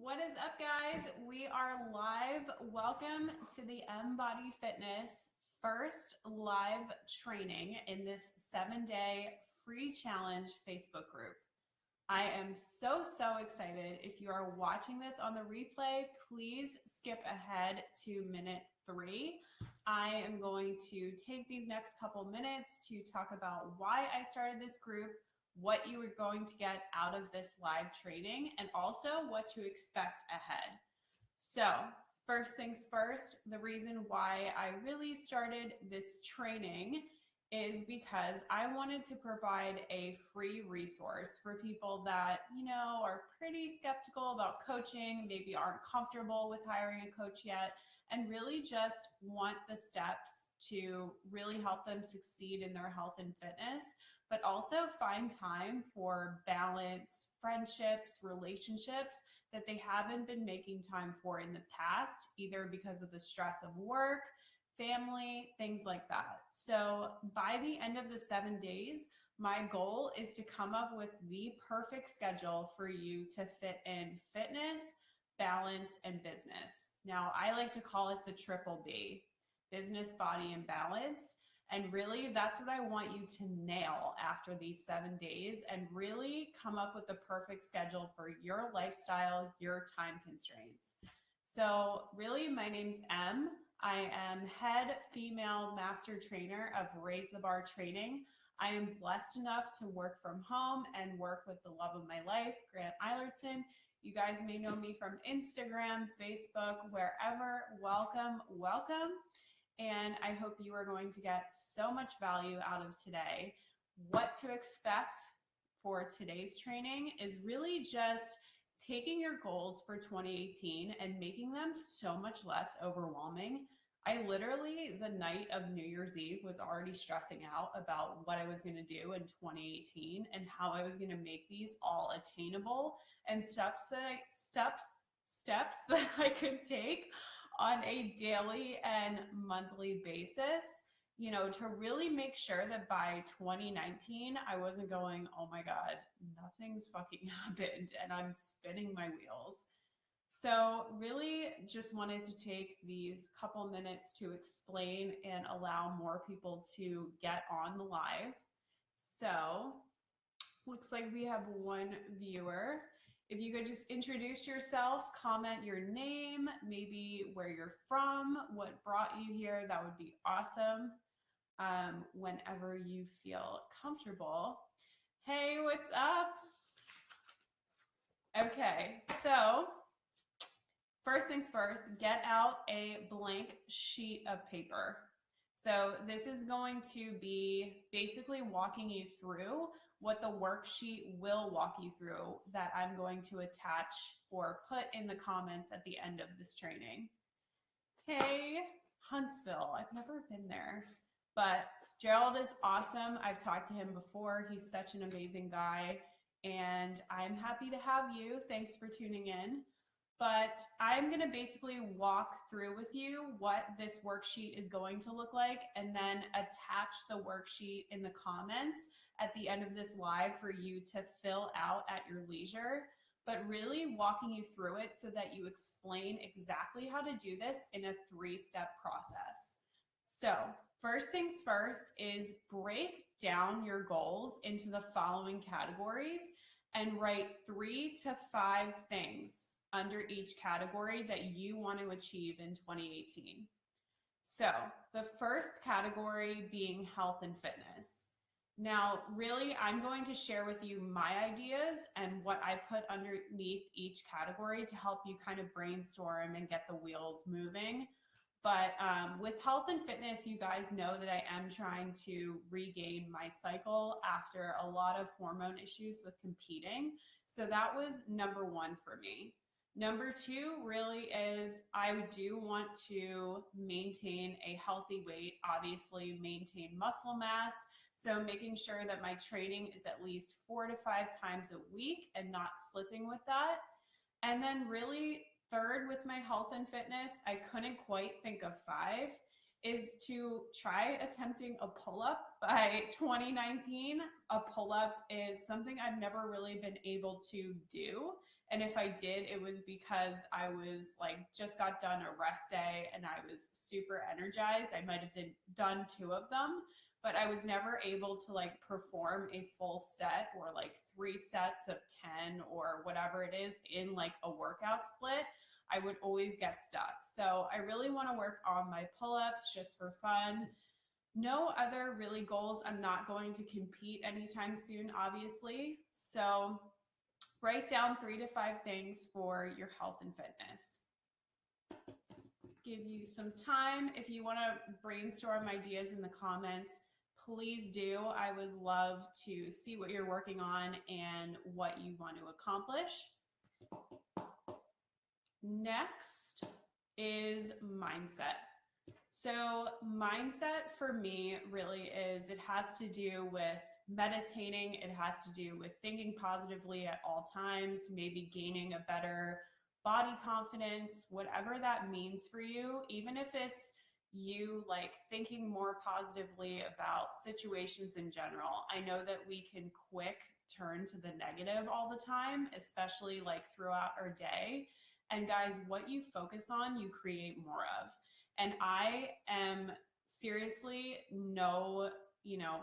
What is up, guys? We are live. Welcome to the Body Fitness first live training in this 7-day free challenge Facebook group. I am so excited. If you are watching this on the replay, please skip ahead to minute 3. I am going to take these next couple minutes to talk about why I started this group, what you are going to get out of this live training, and also what to expect ahead. So first things first, the reason why I really started this training is because I wanted to provide a free resource for people that, are pretty skeptical about coaching, maybe aren't comfortable with hiring a coach yet, and really just want the steps to really help them succeed in their health and fitness, but also find time for balance, friendships, relationships that they haven't been making time for in the past, either because of the stress of work, family, things like that. So by the end of the 7 days, my goal is to come up with the perfect schedule for you to fit in fitness, balance, and business. Now, I like to call it the triple B, business, body, and balance. And really, that's what I want you to nail after these 7 days and really come up with the perfect schedule for your lifestyle, your time constraints. So really, my name's Em. I am head female master trainer of Raise the Bar Training. I am blessed enough to work from home and work with the love of my life, Grant Eilertson. You guys may know me from Instagram, Facebook, wherever. Welcome. And I hope you are going to get so much value out of today. What to expect for today's training is really just taking your goals for 2018 and making them so much less overwhelming. I literally, the night of New Year's Eve, was already stressing out about what I was going to do in 2018 and how I was going to make these all attainable and steps that I could take on a daily and monthly basis, to really make sure that by 2019, I wasn't going, oh my God, nothing's fucking happened and I'm spinning my wheels. So really just wanted to take these couple minutes to explain and allow more people to get on the live. So looks like we have one viewer. If you could just introduce yourself, comment your name, maybe where you're from, what brought you here, that would be awesome. Whenever you feel comfortable. Hey, what's up? Okay, so first things first, get out a blank sheet of paper. So this is going to be basically walking you through what the worksheet will walk you through that I'm going to attach or put in the comments at the end of this training. Hey, Huntsville, I've never been there, but Gerald is awesome. I've talked to him before. He's such an amazing guy, and I'm happy to have you. Thanks for tuning in. But I'm going to basically walk through with you what this worksheet is going to look like and then attach the worksheet in the comments at the end of this live for you to fill out at your leisure, but really walking you through it so that you explain exactly how to do this in a 3-step process. So first things first is break down your goals into the following categories and write 3 to 5 things under each category that you want to achieve in 2018. So the first category being health and fitness. Now, really, I'm going to share with you my ideas and what I put underneath each category to help you kind of brainstorm and get the wheels moving. But with health and fitness, you guys know that I am trying to regain my cycle after a lot of hormone issues with competing. So that was number 1 for me. Number 2 really is I do want to maintain a healthy weight, obviously maintain muscle mass. So making sure that my training is at least 4 to 5 times a week and not slipping with that. And then really third with my health and fitness, I couldn't quite think of 5, is to try attempting a pull-up by 2019. A pull-up is something I've never really been able to do, And if I did, it was because I was like just got done a rest day and I was super energized. I might have done 2 of them, but I was never able to like perform a full set or like 3 sets of 10 or whatever it is in like a workout split. I would always get stuck. So I really want to work on my pull-ups just for fun. No other really goals. I'm not going to compete anytime soon, obviously. So write down 3 to 5 things for your health and fitness. Give you some time. If you want to brainstorm ideas in the comments, please do. I would love to see what you're working on and what you want to accomplish. Next is mindset. So mindset for me really is, it has to do with meditating. It has to do with thinking positively at all times, maybe gaining a better body confidence, whatever that means for you, even if it's you like thinking more positively about situations in general. I know that we can quick turn to the negative all the time, especially like throughout our day. And guys, what you focus on, you create more of. And I am seriously no,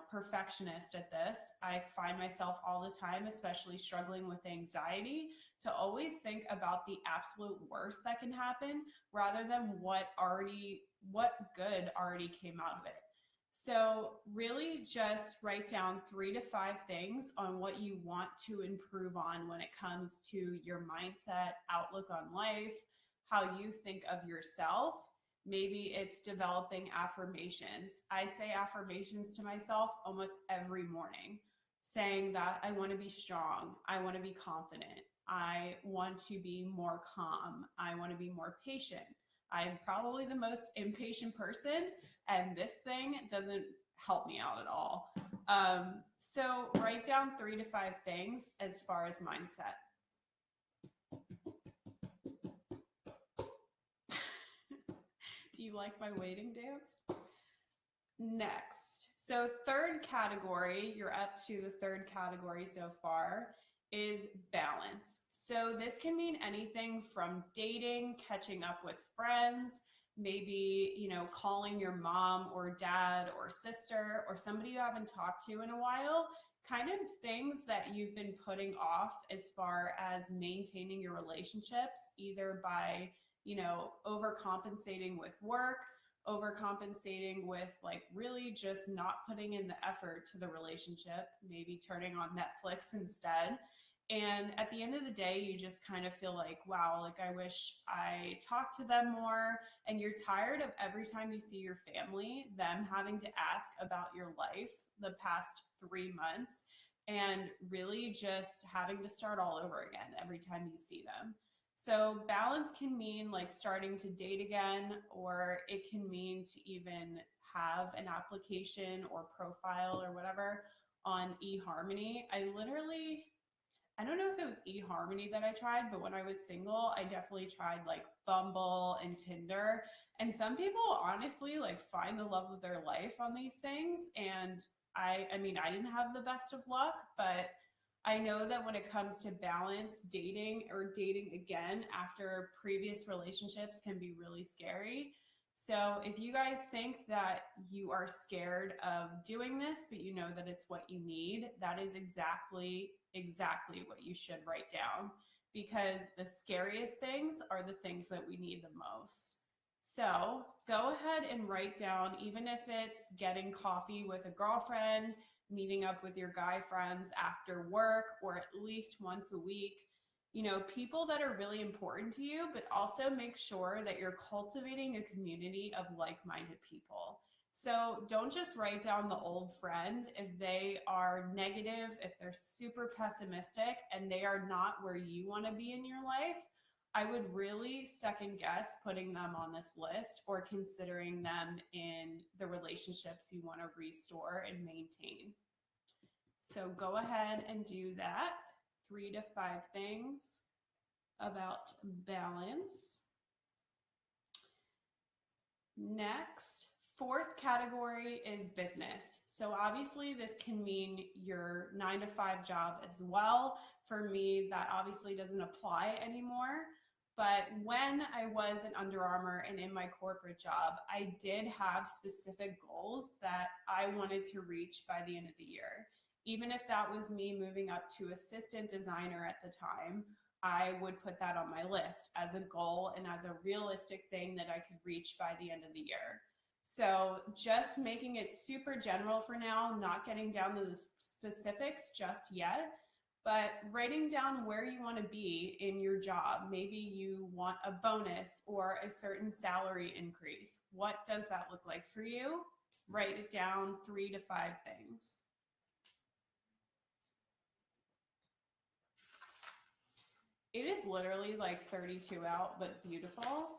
perfectionist at this. I find myself all the time, especially struggling with anxiety, to always think about the absolute worst that can happen rather than what good already came out of it. So really just write down 3 to 5 things on what you want to improve on when it comes to your mindset, outlook on life, how you think of yourself. Maybe it's developing affirmations. I say affirmations to myself almost every morning, saying that I want to be strong. I want to be confident. I want to be more calm. I want to be more patient. I'm probably the most impatient person, and this thing doesn't help me out at all. So write down 3 to 5 things as far as mindset. Do you like my waiting dance? Next. So third category, you're up to the third category so far, is balance. So this can mean anything from dating, catching up with friends, maybe, calling your mom or dad or sister or somebody you haven't talked to in a while, kind of things that you've been putting off as far as maintaining your relationships, either by overcompensating with work, overcompensating with like really just not putting in the effort to the relationship, maybe turning on Netflix instead. And at the end of the day, you just kind of feel like, wow, like I wish I talked to them more. And you're tired of every time you see your family, them having to ask about your life the past 3 months and really just having to start all over again every time you see them. So balance can mean like starting to date again, or it can mean to even have an application or profile or whatever on eHarmony. I don't know if it was eHarmony that I tried, but when I was single, I definitely tried like Bumble and Tinder. And some people honestly like find the love of their life on these things. And I mean, I didn't have the best of luck, but I know that when it comes to balance, dating again after previous relationships can be really scary. So if you guys think that you are scared of doing this, but you know that it's what you need, that is exactly what you should write down, because the scariest things are the things that we need the most. So go ahead and write down, even if it's getting coffee with a girlfriend, meeting up with your guy friends after work, or at least once a week, people that are really important to you, but also make sure that you're cultivating a community of like-minded people. So don't just write down the old friend if they are negative, if they're super pessimistic and they are not where you want to be in your life. I would really second guess putting them on this list or considering them in the relationships you want to restore and maintain. So go ahead and do that. 3 to 5 things about balance. Next, fourth category is business. So obviously this can mean your 9 to 5 job as well. for me, that obviously doesn't apply anymore. But when I was in Under Armour and in my corporate job, I did have specific goals that I wanted to reach by the end of the year. Even if that was me moving up to assistant designer at the time, I would put that on my list as a goal and as a realistic thing that I could reach by the end of the year. So just making it super general for now, not getting down to the specifics just yet, but writing down where you want to be in your job. Maybe you want a bonus or a certain salary increase. What does that look like for you? Write it down, 3 to 5 things. It is literally like 32 out, but beautiful.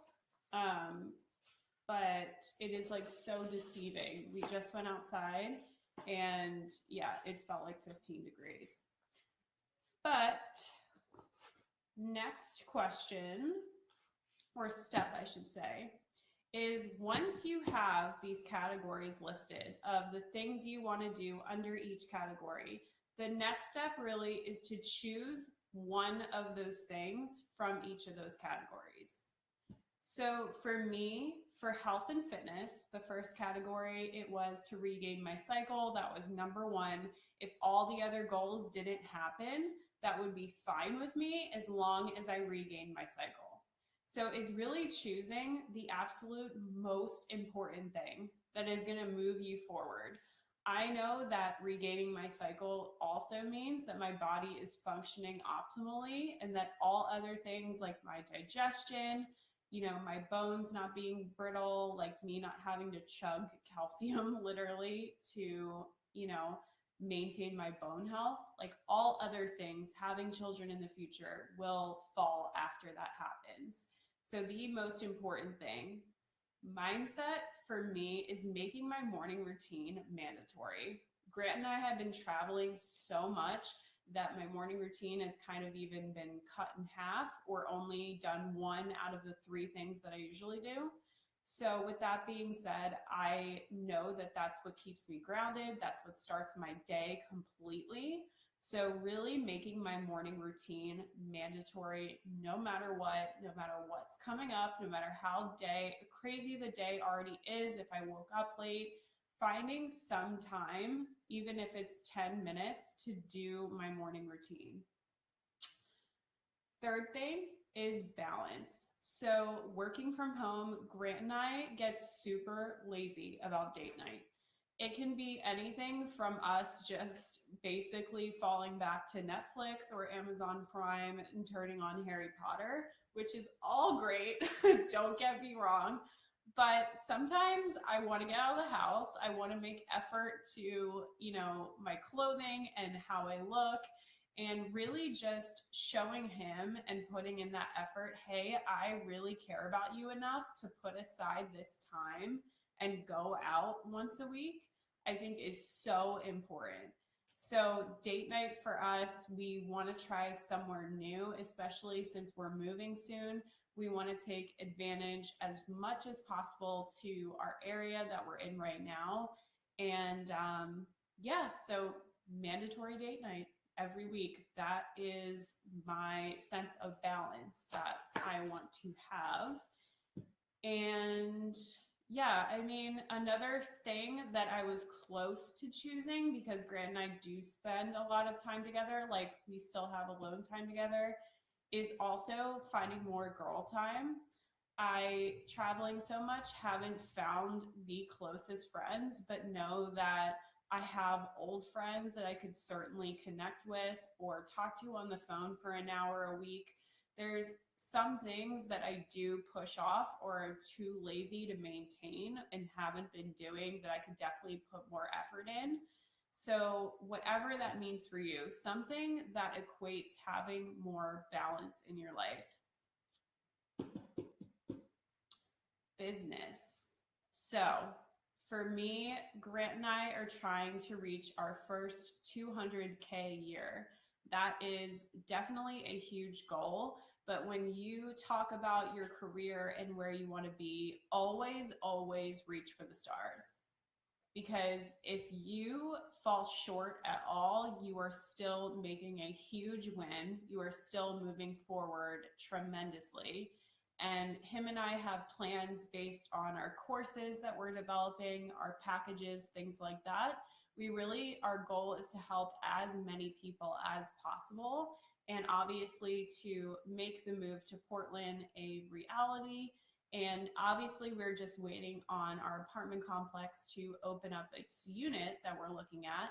But it is like so deceiving. We just went outside and yeah, it felt like 15 degrees. But next question, or step, I should say, is once you have these categories listed of the things you want to do under each category, the next step really is to choose one of those things from each of those categories. So for me, for health and fitness, the first category, it was to regain my cycle. That was number one. If all the other goals didn't happen, that would be fine with me as long as I regained my cycle. So it's really choosing the absolute most important thing that is going to move you forward. I know that regaining my cycle also means that my body is functioning optimally and that all other things like my digestion, my bones not being brittle, like me not having to chug calcium literally to, maintain my bone health, like all other things, having children in the future will fall after that happens. So the most important thing, mindset for me, is making my morning routine mandatory. Grant and I have been traveling so much that my morning routine has kind of even been cut in half or only done one out of the 3 things that I usually do. So with that being said, I know that that's what keeps me grounded. That's what starts my day completely. So really making my morning routine mandatory no matter what, no matter what's coming up, no matter how crazy the day already is, if I woke up late, finding some time, even if it's 10 minutes, to do my morning routine. Third thing is balance. So working from home, Grant and I get super lazy about date night. It can be anything from us just basically falling back to Netflix or Amazon Prime and turning on Harry Potter, which is all great. Don't get me wrong. But sometimes I want to get out of the house. I want to make effort to, my clothing and how I look, and really just showing him and putting in that effort. Hey, I really care about you enough to put aside this time and go out once a week, I think is so important. So date night for us, we want to try somewhere new, especially since we're moving soon. We want to take advantage as much as possible to our area that we're in right now. And so mandatory date night every week. That is my sense of balance that I want to have. And another thing that I was close to choosing, because Grant and I do spend a lot of time together, like we still have alone time together, is also finding more girl time. Traveling so much, haven't found the closest friends, but know that I have old friends that I could certainly connect with or talk to on the phone for an hour a week. There's some things that I do push off or are too lazy to maintain and haven't been doing that I could definitely put more effort in. So whatever that means for you, something that equates having more balance in your life. Business. So for me, Grant and I are trying to reach our first 200K a year. That is definitely a huge goal. But when you talk about your career and where you want to be, always, always reach for the stars. because if you fall short at all, you are still making a huge win. You are still moving forward tremendously. And him and I have plans based on our courses that we're developing, our packages, things like that. Our goal is to help as many people as possible. And obviously, to make the move to Portland a reality. And obviously, we're just waiting on our apartment complex to open up its unit that we're looking at.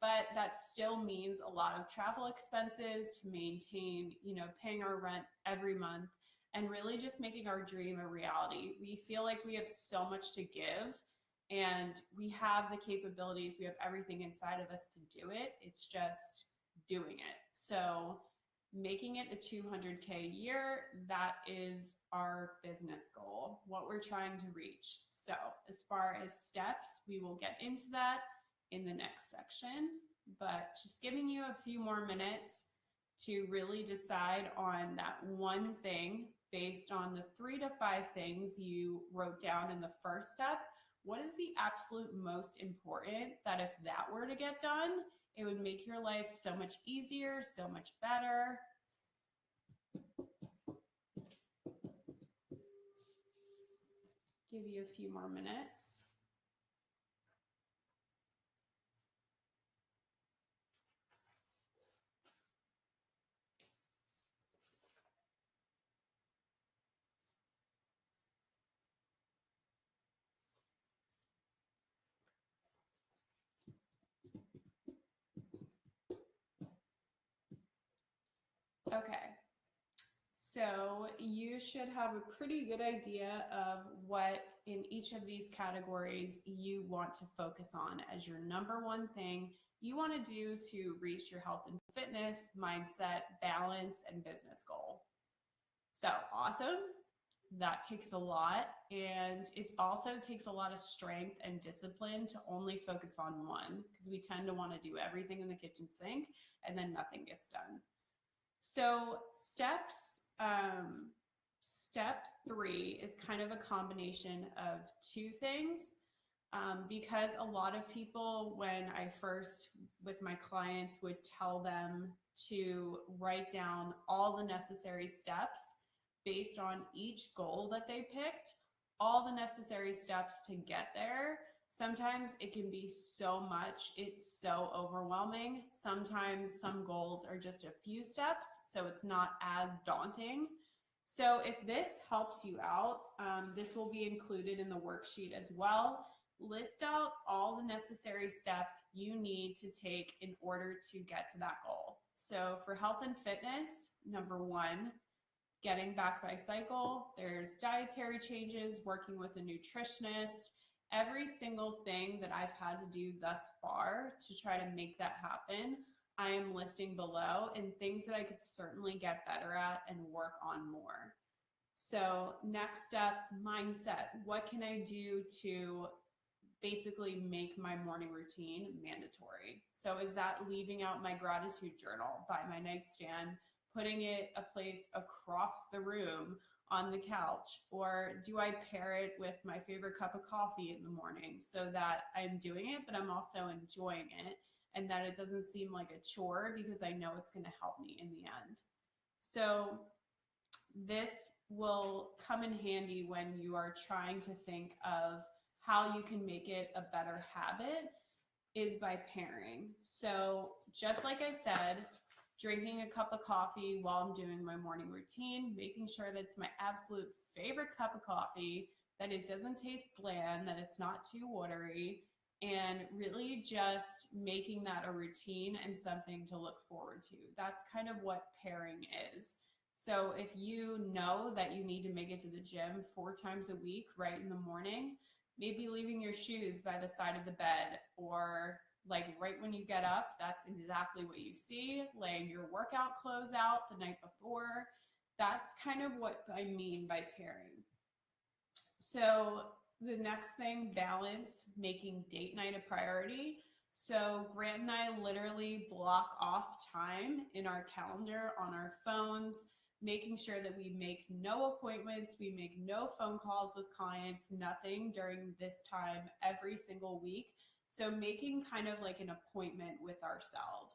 But that still means a lot of travel expenses to maintain, paying our rent every month and really just making our dream a reality. We feel like we have so much to give and we have the capabilities, we have everything inside of us to do it. It's just doing it. So making it a 200K a year, that is our business goal, what we're trying to reach. So as far as steps, we will get into that in the next section, but just giving you a few more minutes to really decide on that one thing based on the 3 to 5 things you wrote down in the first step. What is the absolute most important that if that were to get done, it would make your life so much easier, so much better. Give you a few more minutes. Okay, so you should have a pretty good idea of what in each of these categories you want to focus on as your number one thing you want to do to reach your health and fitness, mindset, balance, and business goal. So awesome. That takes a lot, and it also takes a lot of strength and discipline to only focus on one because we tend to want to do everything in the kitchen sink and then nothing gets done. So step 3 is kind of a combination of 2 things, because a lot of people, when I first with my clients would tell them to write down all the necessary steps based on each goal that they picked, all the necessary steps to get there. Sometimes it can be so much, it's so overwhelming. Sometimes some goals are just a few steps, so it's not as daunting. So if this helps you out, this will be included in the worksheet as well. List out all the necessary steps you need to take in order to get to that goal. So for health and fitness, number 1, getting back by cycle. There's dietary changes, working with a nutritionist, every single thing that I've had to do thus far to try to make that happen, I am listing below, and things that I could certainly get better at and work on more. So next up, mindset. What can I do to basically make my morning routine mandatory? So is that leaving out my gratitude journal by my nightstand, putting it a place across the room on the couch? Or do I pair it with my favorite cup of coffee in the morning so that I'm doing it, but I'm also enjoying it and that it doesn't seem like a chore because I know it's going to help me in the end? So this will come in handy when you are trying to think of how you can make it a better habit, is by pairing. So just like I said, drinking a cup of coffee while I'm doing my morning routine, making sure that it's my absolute favorite cup of coffee, that it doesn't taste bland, that it's not too watery, and really just making that a routine and something to look forward to. That's kind of what pairing is. So if you know that you need to make it to the gym 4 times a week right in the morning, maybe leaving your shoes by the side of the bed, or like right when you get up, that's exactly what you see, laying your workout clothes out the night before. That's kind of what I mean by pairing. So the next thing, balance, making date night a priority. So Grant and I literally block off time in our calendar on our phones making sure that we make no appointments, we make no phone calls with clients, nothing during this time every single week. So making kind of like an appointment with ourselves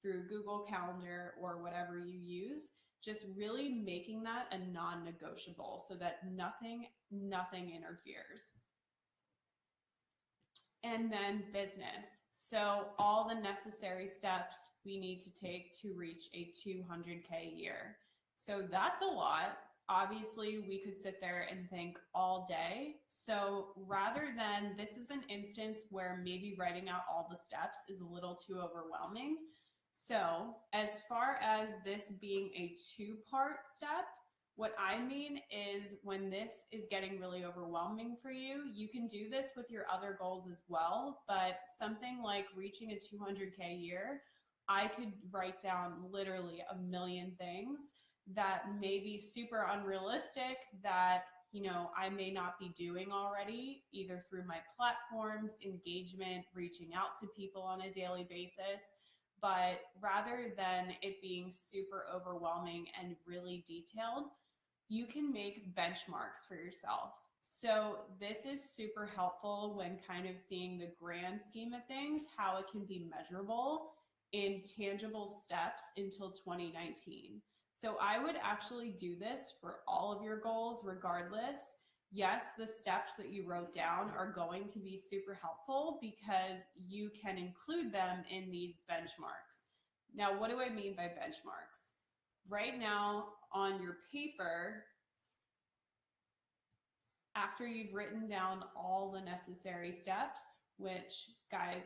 through Google Calendar or whatever you use, just really making that a non-negotiable so that nothing interferes. And then business. So all the necessary steps we need to take to reach a 200K year. So that's a lot. Obviously, we could sit there and think all day. So rather than, this is an instance where maybe writing out all the steps is a little too overwhelming. So as far as this being a two-part step, what I mean is when this is getting really overwhelming for you, you can do this with your other goals as well, but something like reaching a 200K year, I could write down literally a million things that may be super unrealistic that, you know, I may not be doing already, either through my platforms, engagement, reaching out to people on a daily basis. But rather than it being super overwhelming and really detailed, you can make benchmarks for yourself. So this is super helpful when kind of seeing the grand scheme of things, how it can be measurable in tangible steps until 2019. So I would actually do this for all of your goals regardless. Yes, the steps that you wrote down are going to be super helpful because you can include them in these benchmarks. Now, what do I mean by benchmarks? Right now on your paper, after you've written down all the necessary steps, which guys,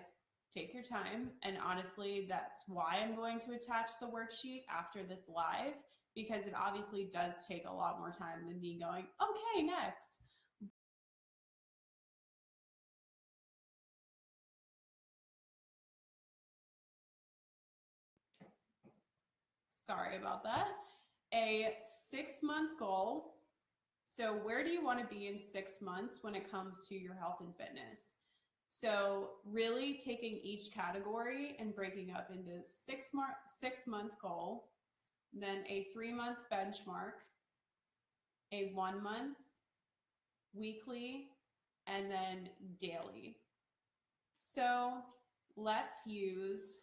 take your time. And honestly, that's why I'm going to attach the worksheet after this live, because it obviously does take a lot more time than me going, okay, next. Sorry about that. A 6-month goal. So where do you want to be in 6 months when it comes to your health and fitness? So really taking each category and breaking up into 6-month goal, then a 3-month benchmark, a 1-month, weekly, and then daily. So let's use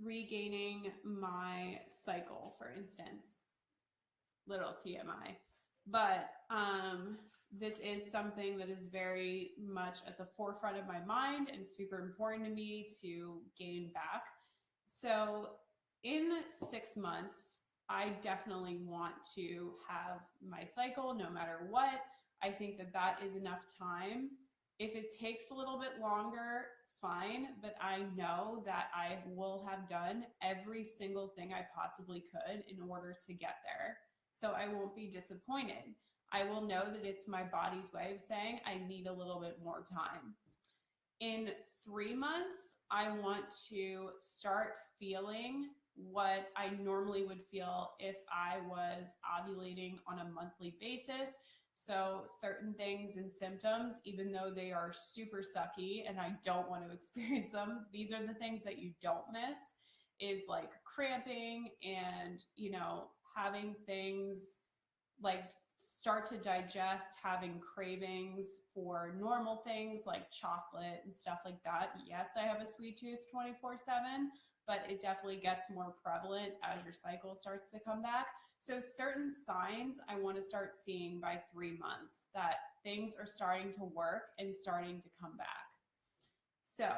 regaining my cycle, for instance. Little TMI, but this is something that is very much at the forefront of my mind and super important to me to gain back. So in 6 months, I definitely want to have my cycle no matter what. I think that that is enough time. If it takes a little bit longer, fine, but I know that I will have done every single thing I possibly could in order to get there. So I won't be disappointed. I will know that it's my body's way of saying I need a little bit more time. In 3 months, I want to start feeling what I normally would feel if I was ovulating on a monthly basis. So certain things and symptoms, even though they are super sucky and I don't want to experience them, these are the things that you don't miss, is like cramping and, you know, having things like start to digest, having cravings for normal things like chocolate and stuff like that. Yes, I have a sweet tooth 24/7, but it definitely gets more prevalent as your cycle starts to come back. So certain signs I want to start seeing by 3 months that things are starting to work and starting to come back. So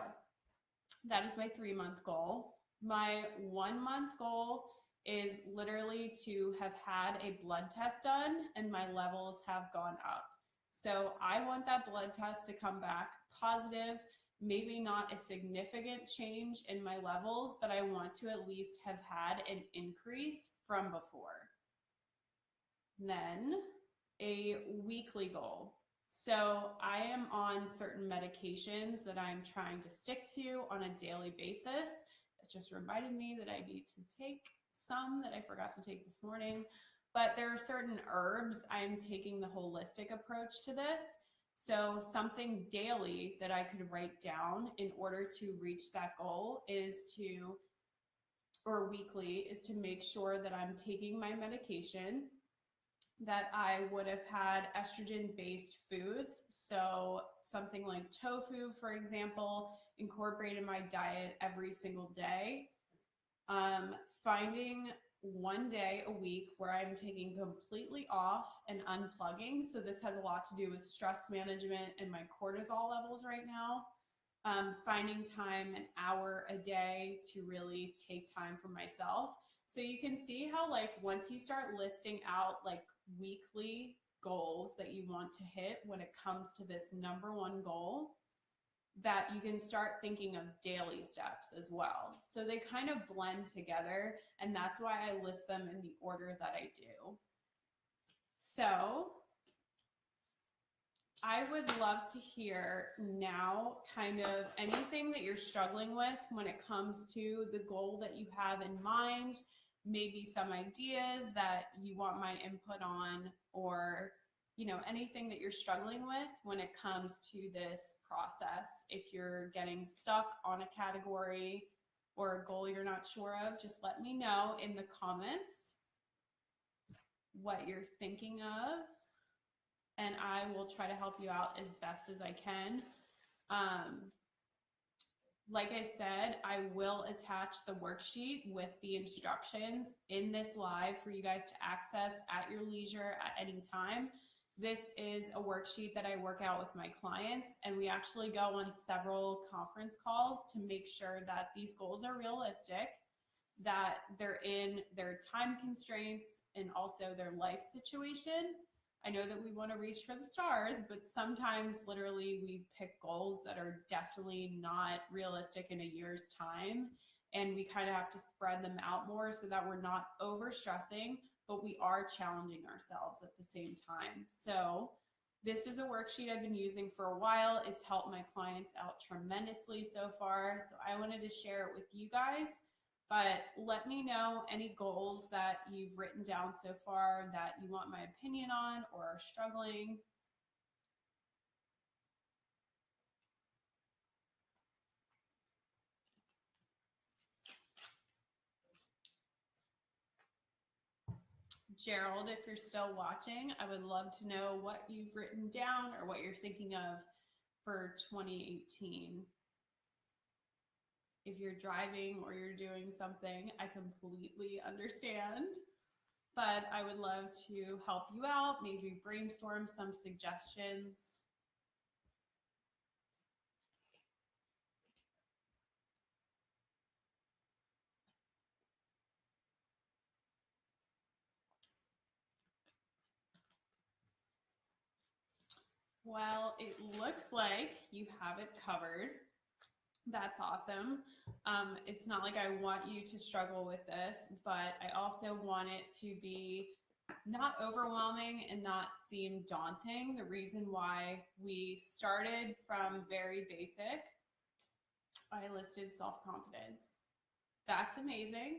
that is my 3-month goal. My 1-month goal is literally to have had a blood test done and my levels have gone up. So I want that blood test to come back positive, maybe not a significant change in my levels, but I want to at least have had an increase from before. Then a weekly goal. So I am on certain medications that I'm trying to stick to on a daily basis. It just reminded me that I need to take some that I forgot to take this morning, but there are certain herbs. I'm taking the holistic approach to this. So something daily that I could write down in order to reach that goal is to or weekly is to make sure that I'm taking my medication, that I would have had estrogen-based foods. So something like tofu, for example, incorporated in my diet every single day. Finding one day a week where I'm taking completely off and unplugging. So this has a lot to do with stress management and my cortisol levels right now. Finding time, an hour a day, to really take time for myself. So you can see how, like, once you start listing out like weekly goals that you want to hit when it comes to this number one goal, that you can start thinking of daily steps as well. So they kind of blend together, and that's why I list them in the order that I do. So I would love to hear now kind of anything that you're struggling with when it comes to the goal that you have in mind, maybe some ideas that you want my input on, or anything that you're struggling with when it comes to this process. If you're getting stuck on a category or a goal you're not sure of, just let me know in the comments what you're thinking of, and I will try to help you out as best as I can. Like I said, I will attach the worksheet with the instructions in this live for you guys to access at your leisure at any time. This is a worksheet that I work out with my clients, and we actually go on several conference calls to make sure that these goals are realistic, that they're in their time constraints and also their life situation. I know that we want to reach for the stars, but sometimes literally we pick goals that are definitely not realistic in a year's time. And we kind of have to spread them out more so that we're not over stressing, but we are challenging ourselves at the same time. So this is a worksheet I've been using for a while. It's helped my clients out tremendously so far. So I wanted to share it with you guys. But let me know any goals that you've written down so far that you want my opinion on or are struggling. Gerald, if you're still watching, I would love to know what you've written down or what you're thinking of for 2018. If you're driving or you're doing something, I completely understand. But I would love to help you out, maybe brainstorm some suggestions. Well, it looks like you have it covered. That's awesome. It's not like I want you to struggle with this, but I also want it to be not overwhelming and not seem daunting. The reason why we started from very basic, I listed self-confidence. That's amazing.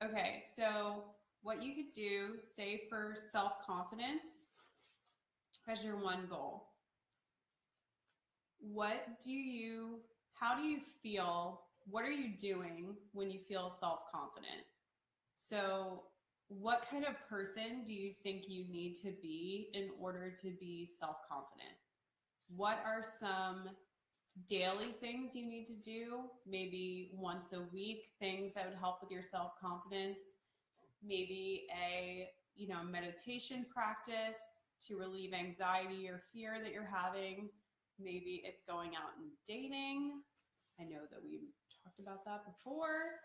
Okay, so what you could do, say for self-confidence as your one goal. How do you feel? What are you doing when you feel self-confident? So what kind of person do you think you need to be in order to be self-confident? What are some daily things you need to do? Maybe once a week, things that would help with your self-confidence. Maybe a meditation practice to relieve anxiety or fear that you're having. Maybe it's going out and dating. I know that we talked about that before.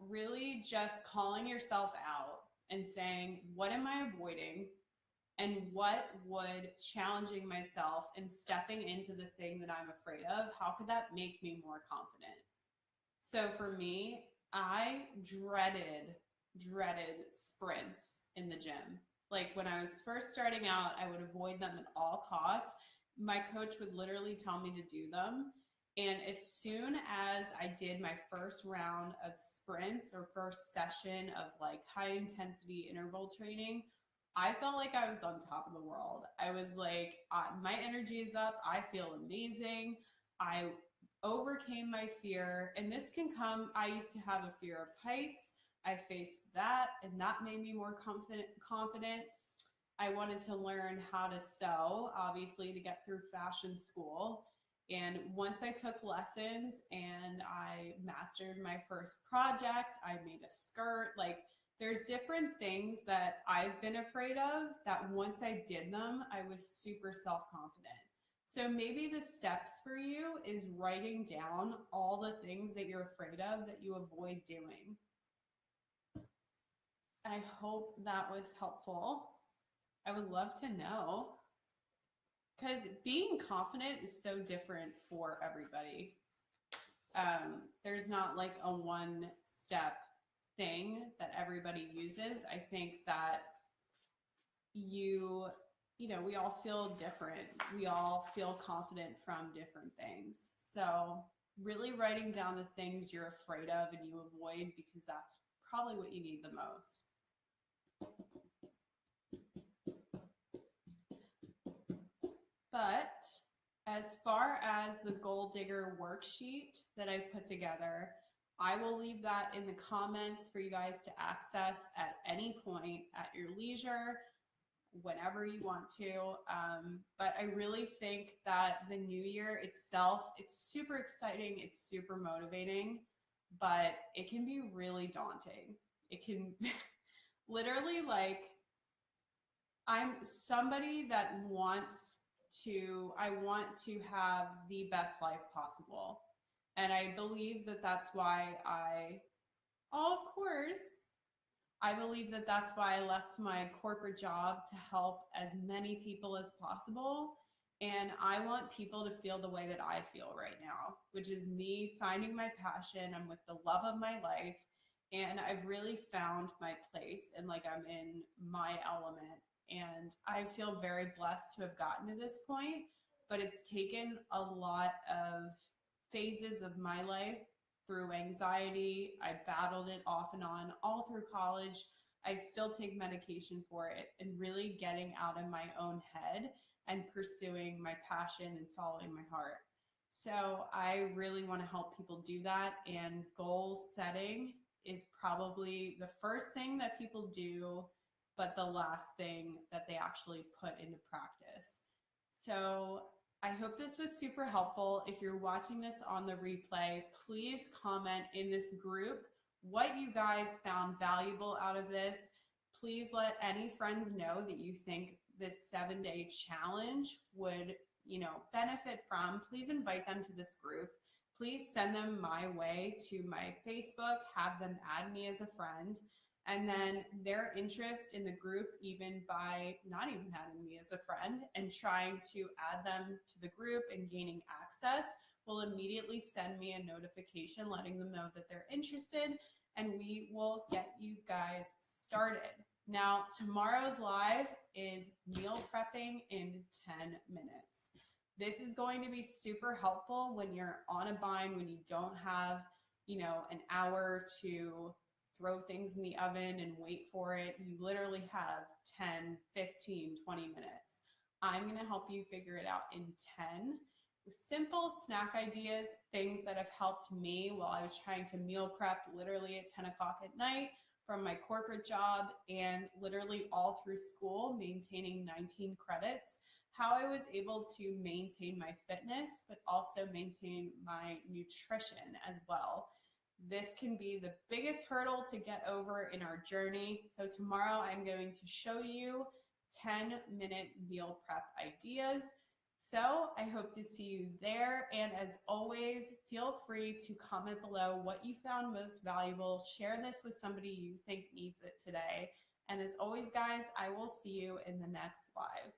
Really just calling yourself out and saying, what am I avoiding? And what would challenging myself and stepping into the thing that I'm afraid of, how could that make me more confident? So for me, I dreaded sprints in the gym. Like when I was first starting out, I would avoid them at all costs. My coach would literally tell me to do them. And as soon as I did my first round of sprints or first session of like high intensity interval training, I felt like I was on top of the world. I was like, my energy is up. I feel amazing. I overcame my fear. And this can come, I used to have a fear of heights. I faced that, and that made me more confident. I wanted to learn how to sew, obviously, to get through fashion school. And once I took lessons and I mastered my first project, I made a skirt. Like, there's different things that I've been afraid of that once I did them, I was super self confident. So maybe the steps for you is writing down all the things that you're afraid of that you avoid doing. I hope that was helpful. I would love to know, because being confident is so different for everybody. There's not like a one step thing that everybody uses. I think that we all feel different. We all feel confident from different things. So really writing down the things you're afraid of and you avoid, because that's probably what you need the most. But as far as the goal digger worksheet that I put together, I will leave that in the comments for you guys to access at any point at your leisure, whenever you want to. But I really think that the new year itself, it's super exciting, it's super motivating, but it can be really daunting. It can literally, like, I'm somebody that I want to have the best life possible. And I believe that that's why oh, of course, I believe that that's why I left my corporate job, to help as many people as possible. And I want people to feel the way that I feel right now, which is me finding my passion. I'm with the love of my life. And I've really found my place, and like I'm in my element. And I feel very blessed to have gotten to this point, but it's taken a lot of phases of my life through anxiety. I battled it off and on all through college. I still take medication for it, and really getting out of my own head and pursuing my passion and following my heart. So I really want to help people do that. And goal setting is probably the first thing that people do, but the last thing that they actually put into practice. So I hope this was super helpful. If you're watching this on the replay, please comment in this group what you guys found valuable out of this. Please let any friends know that you think this 7-day challenge would, benefit from. Please invite them to this group. Please send them my way to my Facebook, have them add me as a friend. And then their interest in the group, even by not even having me as a friend and trying to add them to the group and gaining access, will immediately send me a notification letting them know that they're interested, and we will get you guys started. Now, tomorrow's live is meal prepping in 10 minutes. This is going to be super helpful when you're on a bind, when you don't have, an hour to throw things in the oven and wait for it. You literally have 10, 15, 20 minutes. I'm going to help you figure it out in 10 with simple snack ideas, things that have helped me while I was trying to meal prep literally at 10 o'clock at night from my corporate job, and literally all through school, maintaining 19 credits. How I was able to maintain my fitness, but also maintain my nutrition as well. This can be the biggest hurdle to get over in our journey. So tomorrow I'm going to show you 10-minute meal prep ideas. So I hope to see you there. And as always, feel free to comment below what you found most valuable. Share this with somebody you think needs it today. And as always, guys, I will see you in the next live.